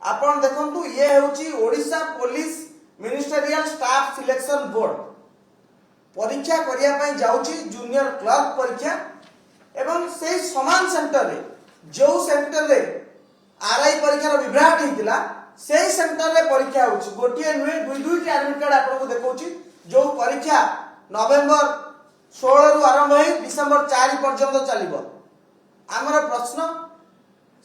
आपण देखंतु ये हेउची Odisha police ministerial staff selection board परीक्षा करिया पई जाउची जूनियर क्लर्क परीक्षा एवं से समान सेंटर रे जो सेंटर रे आरआई परीक्षा रो विभ्राट हितिला से सेंटर रे परीक्षा होची गोटिए नुए दुईटी एडमिट कार्ड आपन को देखौची जो परीक्षा नवेंबर 16 रु आरंभ होई डिसेंबर 4 पर्यंत चलिबो। हमर प्रश्न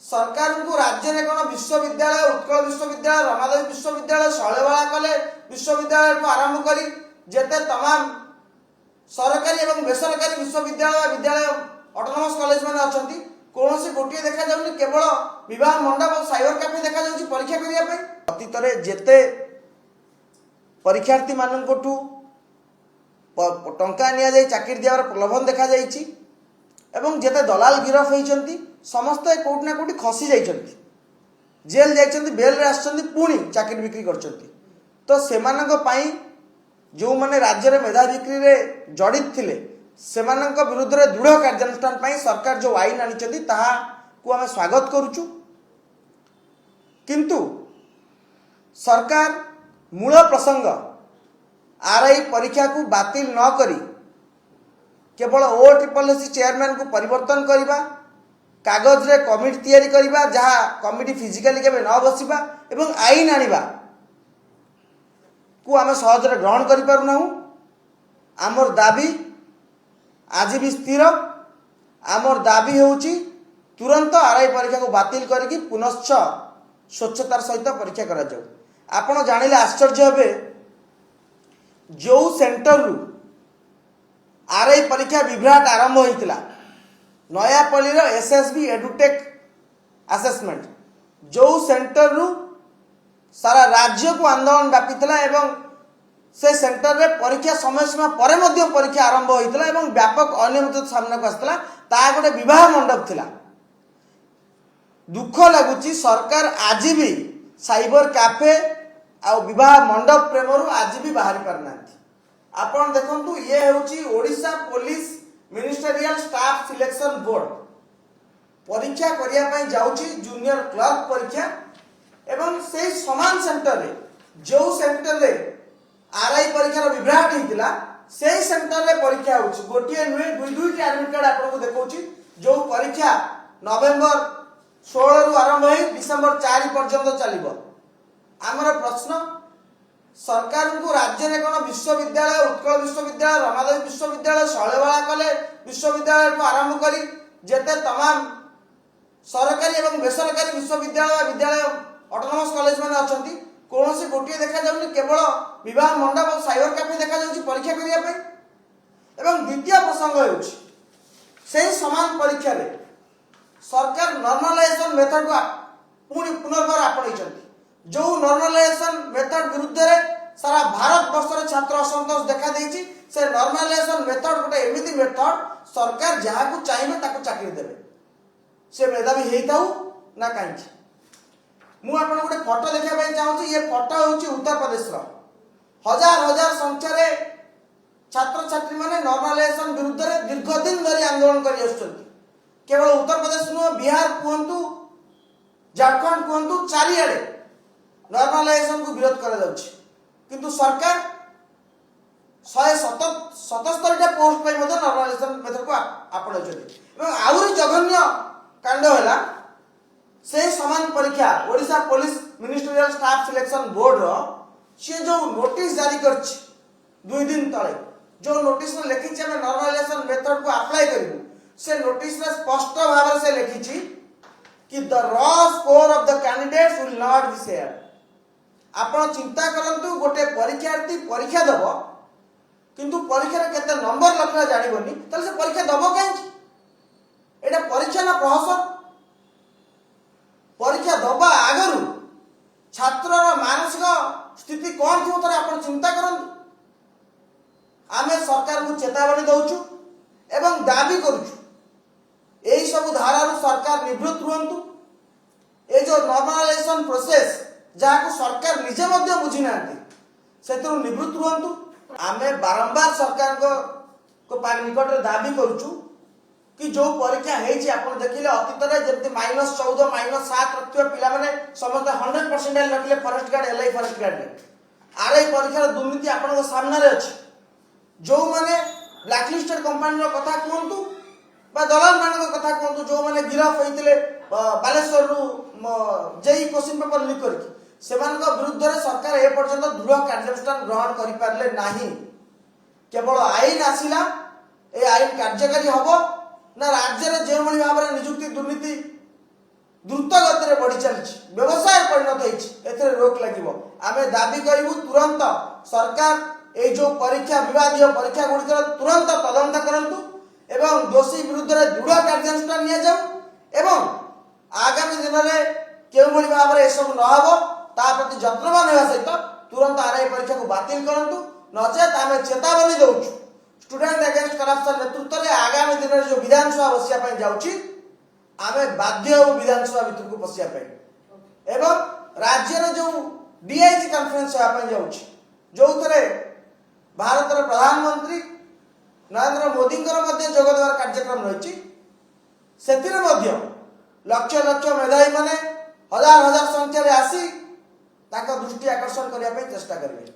सरकार को राज्य में कौन विश्वविद्यालय उत्कल विश्वविद्यालय रमादेवी विश्वविद्यालय शैलबाला कॉलेज विश्वविद्यालय को आरंभ करी जेते तमाम सरकारी एवं बेसरकारी विश्वविद्यालय विद्यालय ऑटोनोमस कॉलेज माने अछंती कौन से गोटे देखा जाउनी केवल विवाह मंडप और साइबर कैफे देखा जाउची परीक्षा करिया पई। अतीत रे जेते परीक्षार्थी माननकोठू टंका निया जाई चाकरी दियार प्रलोभन देखा जाईची एवं जेते दलाल गिरफ होइचंती समस्त कोट ना कोटी खसी जाइचंती जेल जाइचंती बेल रे आछंती पुणी चाकरी बिक्री करचंती तो सेमानक पई जो माने राज्य रे मेधा बिक्री रे जड़ित थिले सेमानक विरुद्ध रे दृढ़ कार्यानुष्ठान पई सरकार जो आईन आनिचंती ताहा को हम स्वागत करूचु किंतु सरकार मूल प्रसंग आरआई परीक्षा को बातिल न करी केवल OSSC चेयरमैन को परिवर्तन करवा कागज रे कमिटी तैयारी करवा जहाँ कमिटी फिजिकली केबे न बसिबा एवं आईन आनिबा को आम सहज ग्रहण करि पारु नाहु। आमर दाबी आज भी स्थिर आमर दाबी होउची तुरंत आरआई परीक्षा को बातिल करके पुनश्च स्वच्छतार सहित परीक्षा करा जाऊ। आपण जानिले आश्चर्य हेबे जो सेंटर रु आरआई परीक्षा विभ्राट आरंभ होइतिला नयापल्ली रो एसएसबी एडुटेक असेसमेंट जो सेंटर रु सारा राज्य को आंदोलन व्यापीला एवं से सेंटर रे परीक्षा समय सीमा परे मध्य परीक्षा आरंभ होइतिला एवं व्यापक अनियमित सामना को आसला ता गोटे विवाह मंडप थिला। दुख लगुची सरकार आज भी साइबर कैफे आ विवाह मंडप प्रेमरु आज भी बाहरी पारनांती। आपण देखंतु ये हेउची Odisha police ministerial staff selection board परीक्षा करिया पई जाउची जूनियर क्लर्क परीक्षा एवं से समान सेंटर रे जो सेंटर रे आरआई परीक्षा रो विभ्राट हितिला से सेंटर रे परीक्षा होची गोटिए नुए दुईटी एडमिट कार्ड आपन को देखौची जो परीक्षा नवेंबर 16 रु आरंभ होई डिसेंबर 4 पर्यंत चलिबो। हमर प्रश्न सरकार को राज्य में कौन विश्वविद्यालय उत्कल विश्वविद्यालय रमादेवी विश्वविद्यालय शैलबाला कॉलेज विश्वविद्यालय को आरंभ करी जेते तमाम सरकारी एवं बेसरकारी विश्वविद्यालय विद्यालय ऑटोनोमस कॉलेज माने अछंती कौन से गोटे देखा जाउनी केवल विवाह मंडप और साइबर कैफे देखा जाउची परीक्षा करिया पई। एवं द्वितीय प्रसंग हेउची से समान परीक्षा रे सरकार नॉर्मलाइजेशन मेथड को पुनर्बार आपणैछंती जो नॉर्मलाइजेशन मेथड विरुद्ध रे सारा भारत वर्ष रे छात्र असंतोष देखा देइची से नॉर्मलाइजेशन मेथड गोटे एमिति मेथड सरकार जहाँ को चाहिए ताको चाकरी देबे से मेधावी हेइताउ ना कांची। मु आपन गोटे फोटो देखा पई चाहूची ये फोटो होची उत्तर प्रदेश रो हजार हजार संख्या रे छात्र छात्री माने नॉर्मलाइजेशन विरुद्ध रे दीर्घ दिन धरि आंदोलन करि आछंती केवल उत्तर प्रदेश नो बिहार कुहंतु झारखंड कुहंतु चारिआडे नॉर्मलाइजेशन को विरोध करा जाउची किंतु सरकार 177 पोस्ट पर नॉर्मलाइजेशन मेथड को आपणाउछथि एवं आउरी जघन्य कांड होला से समान परीक्षा Odisha police ministerial staff selection board रो से जो नोटिस जारी करछि 2 दिन तळे जो नोटिस में लिखिछि हम नॉर्मलाइजेशन मेथड को अप्लाई करिबु से नोटिस में स्पष्ट भाव से लिखिछि कि the raw score of the candidates will not be shared. आपण चिंता करंतु गोटे परीक्षार्थी परीक्षा दबो किंतु परीक्षा रे केते नंबर लखला जानिबोनी तले से परीक्षा दबो कांची एटा परीक्षा ना प्रहसन परीक्षा दबा आगरु छात्र मानसिक स्थिति कौन थो तरे आपण चिंता करंतु। आमे सरकार को चेतावनी दउछु एवं दाबी करूछु एही सब धारा सरकार निवृत्त रुहंतु। ए जो नॉर्मलाइजेशन प्रोसेस जहाँ को सरकार निजे मध्य बुझी नांती सेतु निवृत्त रुहंतु। आमे बारंबार सरकार को निकट दाबी करूछु कि जो परीक्षा होती आप देखिले अतीत में जमी -14 -7 रखिए पिलाने समस्त 100% रखिले forest guard LI forest guard RI परीक्षार दुर्नीति आपण सामने अच्छी जो मैंने ब्लैकलिस्टेड कंपानी कथा कहतु दलाल मान कथा कहतु जो मैंने गिरफ होते Baleswar JE question paper leak कर विरुद्ध सरकार ए पर्यंत दृढ़ कार्यानुष्ठान ग्रहण करें ना केवल आईन आसला ए आईन कार्यकारी हम ना राज्य में जो भाव में निजुक्ति दुर्नीति द्रुत गति में बढ़ी चली व्यवसाय परिणत होती रोक लगे आम दाबी करूँ तुरंत सरकार ये जो परीक्षा विवादीय परीक्षा गुड़िकर तुरंत तदंत करूँ एवं दोषी विरुद्ध दृढ़ कार्यानुष्ठान एवं आगामी दिन में क्यों भाव में यह नहब ता प्रति जत्नवान होगा सहित तुरंत आरआई परीक्षा को बातिल करूँ नचेत आम चेतावनी दौचु स्टूडेंट अगेंस्ट करप्शन नेतृत्व में आगामी दिन में जो विधानसभा बसिया जाऊँगी आम बाध्य हो विधानसभा भितर को पशिया एवं राज्य जो डीआईजी कॉन्फ्रेंस होगा जाऊँगी जो भारत प्रधानमंत्री नरेंद्र मोदी जोगदेवार कार्यक्रम रही लक्ष लक्ष मेधावी माने हजार हजार संख्या आसी दृष्टि आकर्षण करने चेष्टा करेंगे।